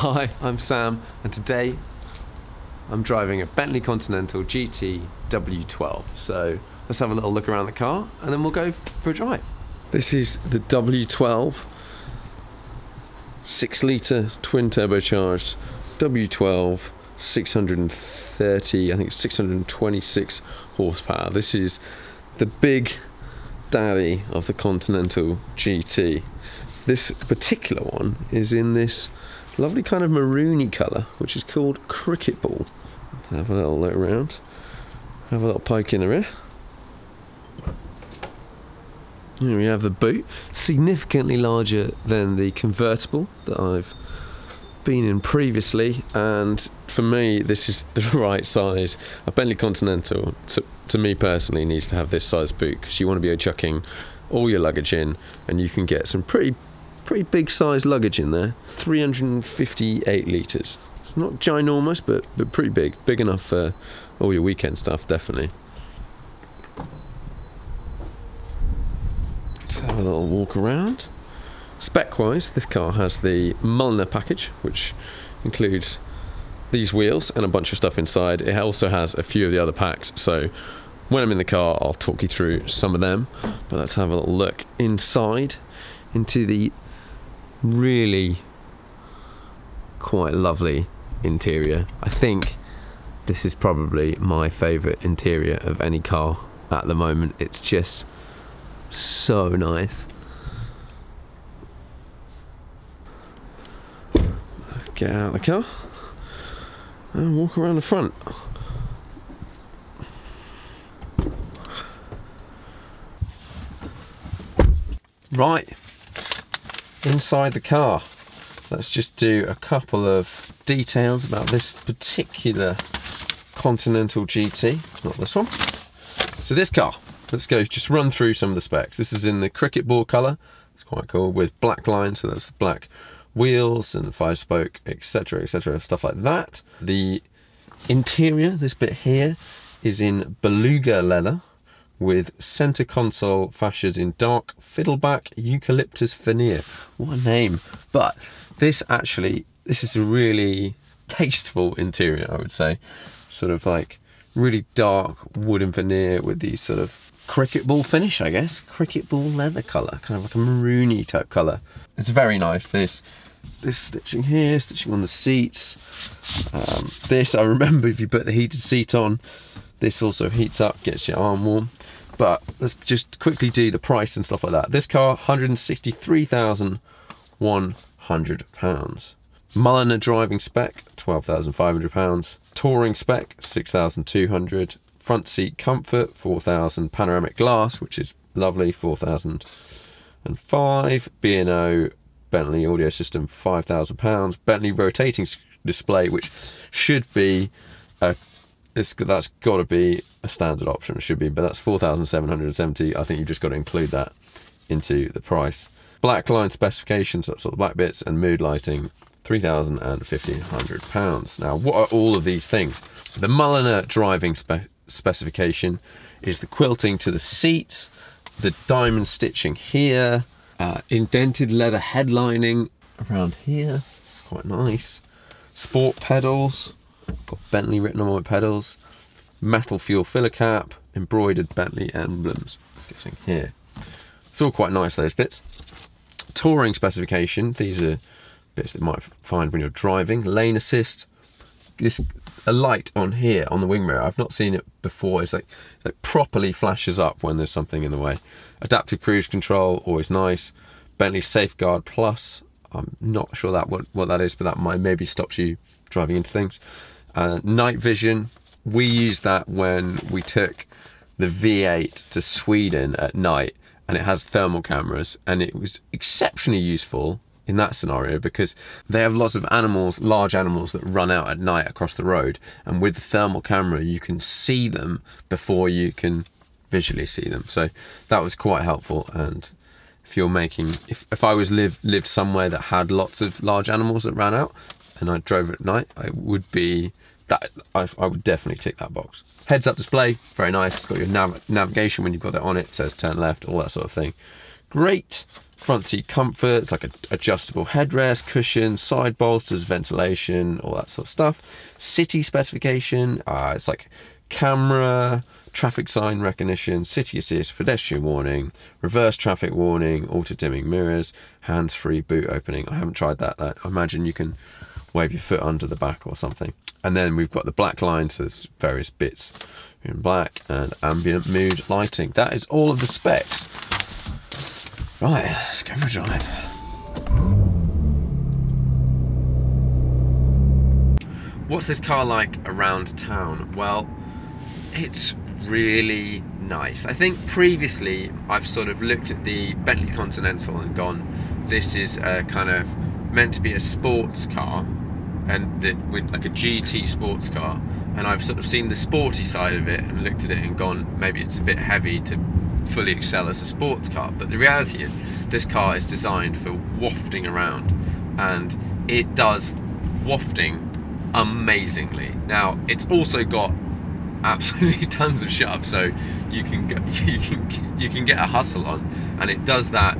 Hi, I'm Sam, and today I'm driving a Bentley Continental GT W12. So let's have a little look around the car and then we'll go for a drive. This is the W12 6-litre twin turbocharged W12 630, I think it's 626 horsepower. This is the big daddy of the Continental GT. This particular one is in this lovely kind of maroony colour, which is called cricket ball. Let's have a little look around, have a little poke in the rear. Here we have the boot, significantly larger than the convertible that I've been in previously, and for me this is the right size. A Bentley Continental, to me personally, needs to have this size boot because you want to be chucking all your luggage in, and you can get some pretty big size luggage in there. 358 litres. It's not ginormous, but pretty big enough for all your weekend stuff, definitely. Let's have a little walk around. Spec wise, this car has the Mulliner package, which includes these wheels and a bunch of stuff inside. It also has a few of the other packs, so when I'm in the car I'll talk you through some of them. But let's have a little look inside into the really quite lovely interior. I think this is probably my favourite interior of any car at the moment. It's just so nice. Get out of the car and walk around the front. Right, inside the car, let's just do a couple of details about this particular Continental GT, not this one. So this car, let's go just run through some of the specs. This is in the cricket ball colour. It's quite cool, with black lines, so that's the black wheels and 5-spoke, etc, stuff like that. The interior, this bit here, is in beluga leather with center console fascias in dark fiddleback eucalyptus veneer. What a name. But this is a really tasteful interior, I would say. Sort of like really dark wooden veneer with these sort of cricket ball finish, I guess. Cricket ball leather colour, kind of like a maroony type colour. It's very nice. This stitching here, stitching on the seats. This, I remember, if you put the heated seat on, this also heats up, gets your arm warm. But let's just quickly do the price and stuff like that. This car, £163,100. Mulliner driving spec, £12,500. Touring spec, £6,200. Front seat comfort, £4,000. Panoramic glass, which is lovely, £4,005. B&O Bentley audio system, £5,000. Bentley rotating display, which should be that's got to be a standard option, it should be, but that's £4,770. I think you've just got to include that into the price. Black line specifications, that's all the black bits, and mood lighting, £3,000 and £1,500. Now, what are all of these things? The Mulliner driving specification is the quilting to the seats, the diamond stitching here, indented leather headlining around here, it's quite nice. Sport pedals, got Bentley written on my pedals, metal fuel filler cap, embroidered Bentley emblems, guessing here. It's all quite nice, those bits. Touring specification, these are bits that you might find when you're driving. Lane assist, a light on here on the wing mirror, I've not seen it before. It's like it properly flashes up when there's something in the way. Adaptive cruise control, always nice. Bentley Safeguard Plus, I'm not sure what that is, but that might maybe stops you driving into things. Night vision, we used that when we took the V8 to Sweden at night, and it has thermal cameras, and it was exceptionally useful in that scenario because they have lots of animals, large animals, that run out at night across the road, and with the thermal camera you can see them before you can visually see them. So that was quite helpful. And if you're making, if I was lived somewhere that had lots of large animals that ran out and I drove at night, I would definitely tick that box. Heads up display, very nice. It's got your navigation when you've got it on it. It says turn left, all that sort of thing. Great front seat comfort. It's like an adjustable headrest, cushions, side bolsters, ventilation, all that sort of stuff. City specification, it's like camera, traffic sign recognition, city assist, pedestrian warning, reverse traffic warning, auto dimming mirrors, hands-free boot opening. I haven't tried that. I imagine you can wave your foot under the back or something. And then we've got the black line, so there's various bits in black, and ambient mood lighting. That is all of the specs. Right, let's go for a drive. What's this car like around town? Well, it's really nice. I think previously I've sort of looked at the Bentley Continental and gone, this is a kind of meant to be a sports car, and with like a GT sports car, and I've sort of seen the sporty side of it and looked at it and gone, maybe it's a bit heavy to fully excel as a sports car. But the reality is this car is designed for wafting around, and it does wafting amazingly. Now it's also got absolutely tons of shove, so you can get a hustle on, and it does that.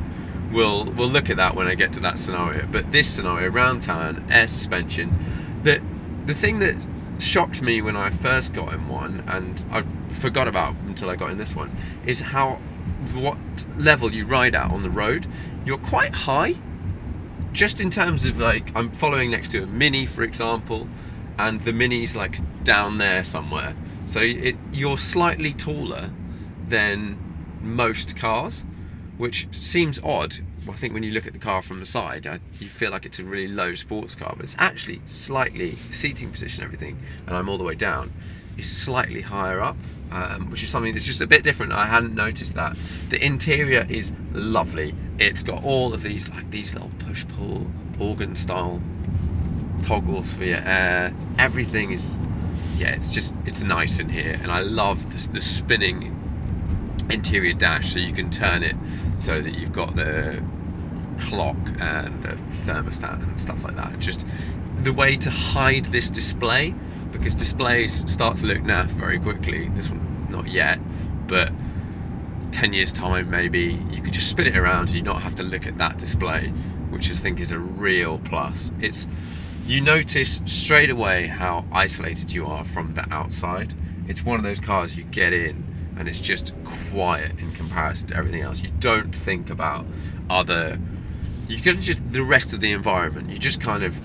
We'll look at that when I get to that scenario. But this scenario, around town, air suspension, the thing that shocked me when I first got in one, and I forgot about until I got in this one, is what level you ride at on the road. You're quite high, just in terms of, like, I'm following next to a Mini, for example, and the Mini's like down there somewhere. So you're slightly taller than most cars, which seems odd. I think when you look at the car from the side, you feel like it's a really low sports car, but it's actually slightly, seating position, everything, and I'm all the way down, is slightly higher up, which is something that's just a bit different. I hadn't noticed that. The interior is lovely. It's got all of these, like, these little push-pull organ style toggles for your air. Everything is, yeah, it's nice in here, and I love the spinning interior dash, so you can turn it so that you've got the clock and a thermostat and stuff like that. Just the way to hide this display, because displays start to look naff very quickly. This one not yet, but 10 years time maybe you could just spin it around and you not have to look at that display, which I think is a real plus. You notice straight away how isolated you are from the outside. It's one of those cars you get in and it's just quiet in comparison to everything else. You don't think about the rest of the environment. You just kind of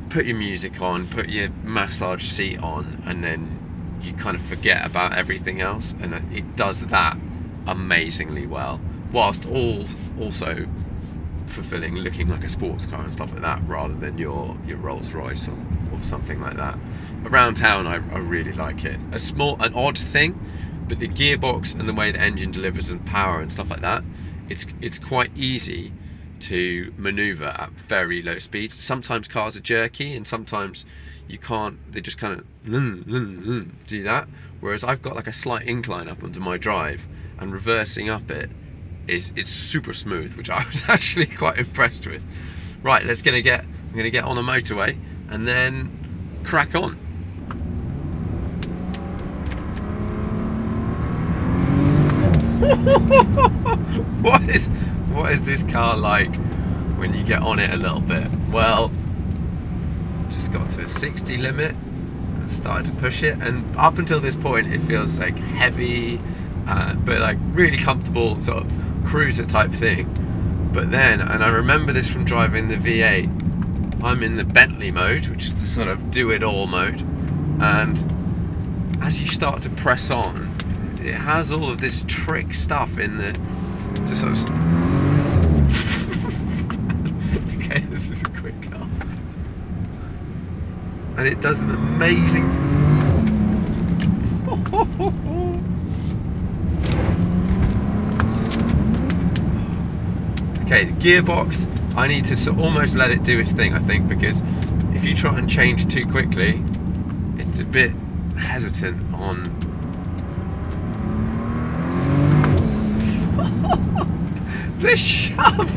put your music on, put your massage seat on, and then you kind of forget about everything else, and it does that amazingly well, whilst also fulfilling, looking like a sports car and stuff like that, rather than your Rolls Royce or something like that. Around town, I really like it. An odd thing, but the gearbox and the way the engine delivers and power and stuff like that, it's quite easy to maneuver at very low speeds. Sometimes cars are jerky and sometimes you can't, they just kind of do that, whereas I've got like a slight incline up onto my drive, and reversing up it's super smooth, which I was actually quite impressed with. Right, I'm gonna get on the motorway and then crack on. What is this car like when you get on it a little bit? Well, just got to a 60 limit and started to push it, and up until this point it feels like heavy, but like really comfortable, sort of cruiser type thing. But then, and I remember this from driving the V8, I'm in the Bentley mode, which is the sort of do-it-all mode, and as you start to press on, it has all of this trick stuff in the to sort of okay, this is a quick car, and it does an amazing okay, the gearbox, I need to almost let it do its thing, I think, because if you try and change too quickly, it's a bit hesitant on the shove.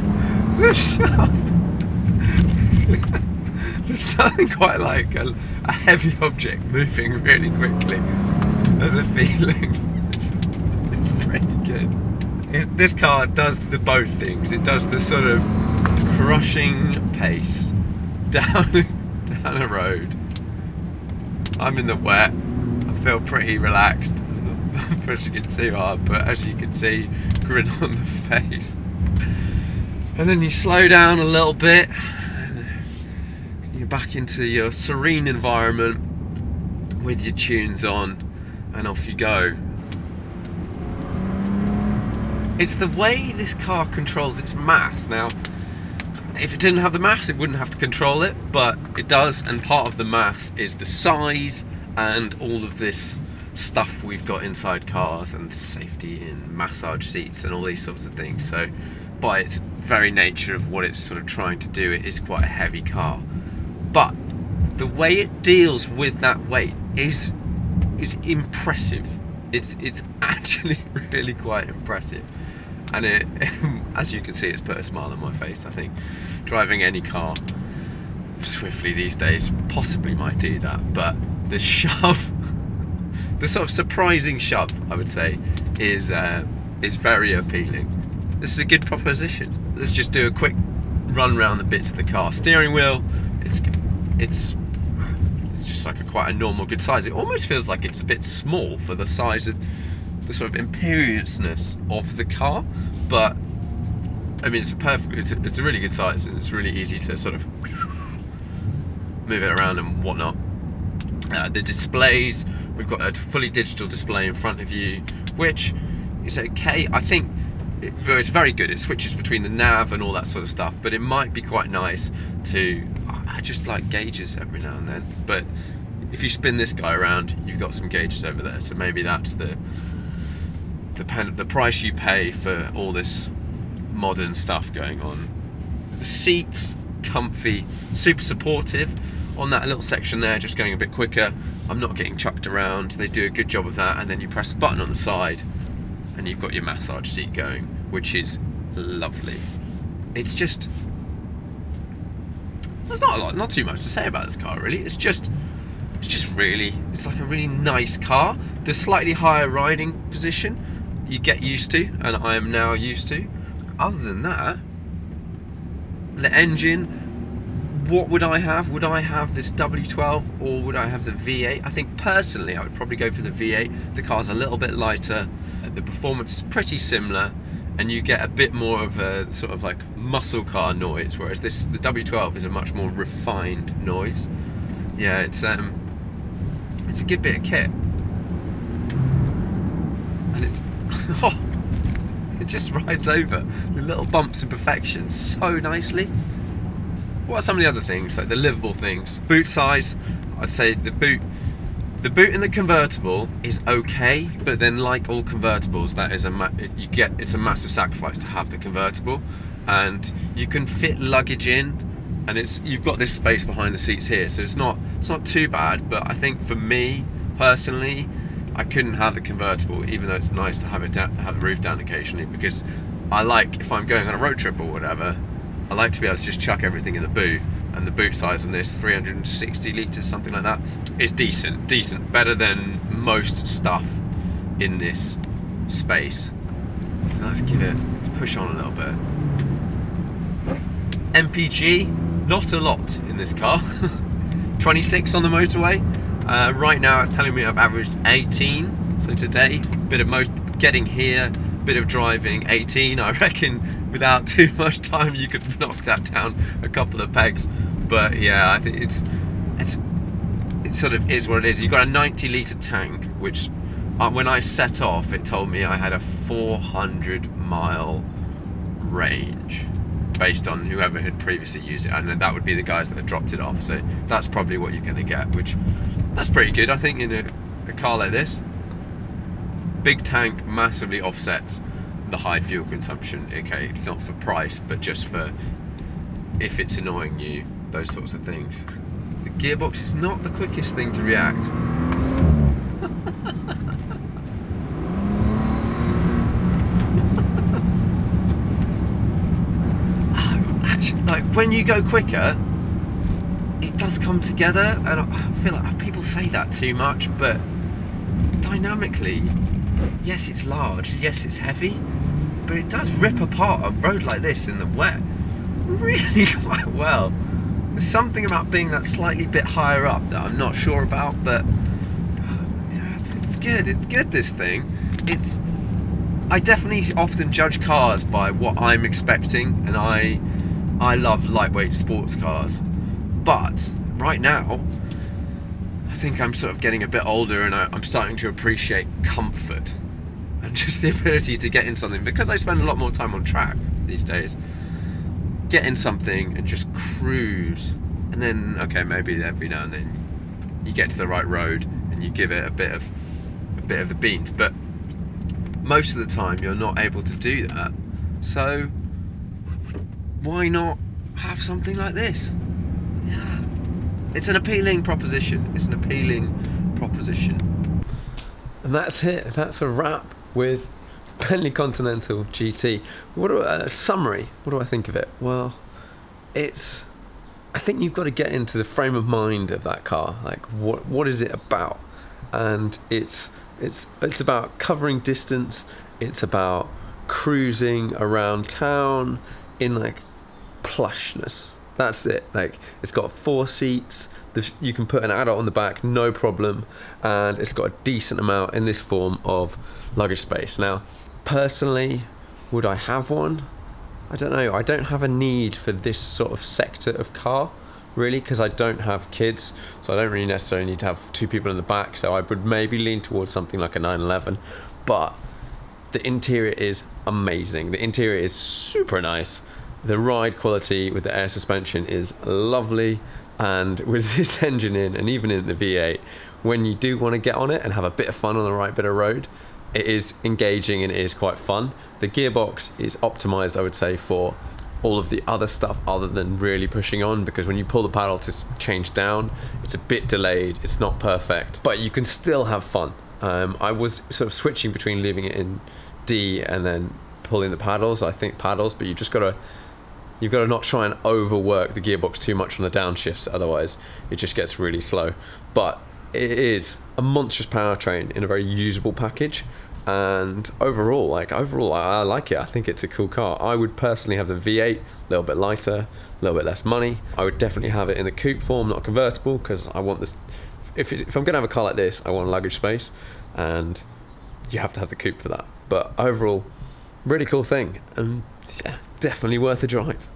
There's nothing quite like a heavy object moving really quickly as a feeling. It's pretty good. This car does the both things. It does the sort of crushing pace down a road. I'm in the wet. I feel pretty relaxed. I'm pushing it too hard, but as you can see, grin on the face. And then you slow down a little bit, and you're back into your serene environment with your tunes on, and off you go. It's the way this car controls its mass. Now, if it didn't have the mass, it wouldn't have to control it, but it does, and part of the mass is the size and all of this stuff we've got inside cars, and safety and massage seats and all these sorts of things. So by its very nature of what it's sort of trying to do, it is quite a heavy car. But the way it deals with that weight is impressive. It's actually really quite impressive. And it, as you can see, it's put a smile on my face. I think driving any car swiftly these days possibly might do that, but the shove, the sort of surprising shove, I would say, is very appealing. This is a good proposition. Let's just do a quick run around the bits of the car. Steering wheel, it's just like quite a normal good size. It almost feels like it's a bit small for the size of the sort of imperiousness of the car, but I mean, it's a really good size, and it's really easy to sort of move it around and whatnot. The displays, we've got a fully digital display in front of you, which is okay. I think it's very good. It switches between the nav and all that sort of stuff, but it might be quite nice to, I just like gauges every now and then, but if you spin this guy around, you've got some gauges over there, so maybe that's the price you pay for all this modern stuff going on. The seats, comfy, super supportive. On that little section there, just going a bit quicker, I'm not getting chucked around. They do a good job of that, and then you press a button on the side and you've got your massage seat going, which is lovely. It's just, there's not too much to say about this car really. It's just really, it's like a really nice car. The slightly higher riding position you get used to, and I am now used to. Other than that, the engine, what would I have? Would I have this W12 or would I have the V8? I think personally I would probably go for the V8. The car's a little bit lighter, the performance is pretty similar, and you get a bit more of a sort of like muscle car noise, whereas the W12 is a much more refined noise. Yeah, it's a good bit of kit, and it's oh, it just rides over the little bumps and imperfections so nicely. What are some of the other things, like the livable things? Boot size, I'd say the boot in the convertible is okay, but then like all convertibles, that is it's a massive sacrifice to have the convertible, and you can fit luggage in, and you've got this space behind the seats here, so it's not too bad. But I think for me personally, I couldn't have the convertible, even though it's nice to have have the roof down occasionally, because I like, if I'm going on a road trip or whatever, I like to be able to just chuck everything in the boot, and the boot size on this, 360 litres, something like that, is decent, better than most stuff in this space. So let's push on a little bit. MPG, not a lot in this car. 26 on the motorway. Right now it's telling me I've averaged 18, so today, bit of getting here, bit of driving, 18. I reckon without too much time you could knock that down a couple of pegs. But yeah, I think it sort of is what it is. You've got a 90 litre tank, which when I set off it told me I had a 400-mile range based on whoever had previously used it, and then that would be the guys that had dropped it off, so that's probably what you're going to get, which that's pretty good I think in a car like this. Big tank massively offsets the high fuel consumption. Okay, not for price, but just for if it's annoying you, those sorts of things. The gearbox is not the quickest thing to react. Actually, like when you go quicker, it does come together, and I feel like people say that too much, but dynamically, yes, it's large, yes, it's heavy, but it does rip apart a road like this in the wet really quite well. There's something about being that slightly bit higher up that I'm not sure about, but yeah, it's good. It's good, this thing. I definitely often judge cars by what I'm expecting, and I love lightweight sports cars. But right now, I think I'm sort of getting a bit older, and I'm starting to appreciate comfort and just the ability to get in something, because I spend a lot more time on track these days. Get in something and just cruise, and then okay, maybe every now and then you get to the right road and you give it a bit of the beans, but most of the time you're not able to do that. So why not have something like this? Yeah, it's an appealing proposition. It's an appealing proposition. And that's it. That's a wrap with Bentley Continental GT. Summary, what do I think of it? Well, I think you've got to get into the frame of mind of that car. Like, what is it about? And it's about covering distance. It's about cruising around town in like plushness. That's it. Like, it's got 4 seats. You can put an adult on the back, no problem, and it's got a decent amount in this form of luggage space. Now, personally, would I have one? I don't know. I don't have a need for this sort of sector of car, really, because I don't have kids, so I don't really necessarily need to have 2 people in the back, so I would maybe lean towards something like a 911. But the interior is amazing. The interior is super nice. The ride quality with the air suspension is lovely, and with this engine in, and even in the V8, when you do want to get on it and have a bit of fun on the right bit of road, it is engaging and it is quite fun. The gearbox is optimized, I would say, for all of the other stuff other than really pushing on, because when you pull the paddle to change down, it's a bit delayed, it's not perfect, but you can still have fun. I was sort of switching between leaving it in D and then pulling the paddles, but you've got to not try and overwork the gearbox too much on the downshifts, otherwise it just gets really slow. But it is a monstrous powertrain in a very usable package, and overall I like it. I think it's a cool car. I would personally have the V8, a little bit lighter, a little bit less money. I would definitely have it in the coupe form, not convertible, because I want this. If I'm gonna have a car like this, I want luggage space, and you have to have the coupe for that. But overall, really cool thing, and yeah, definitely worth a drive.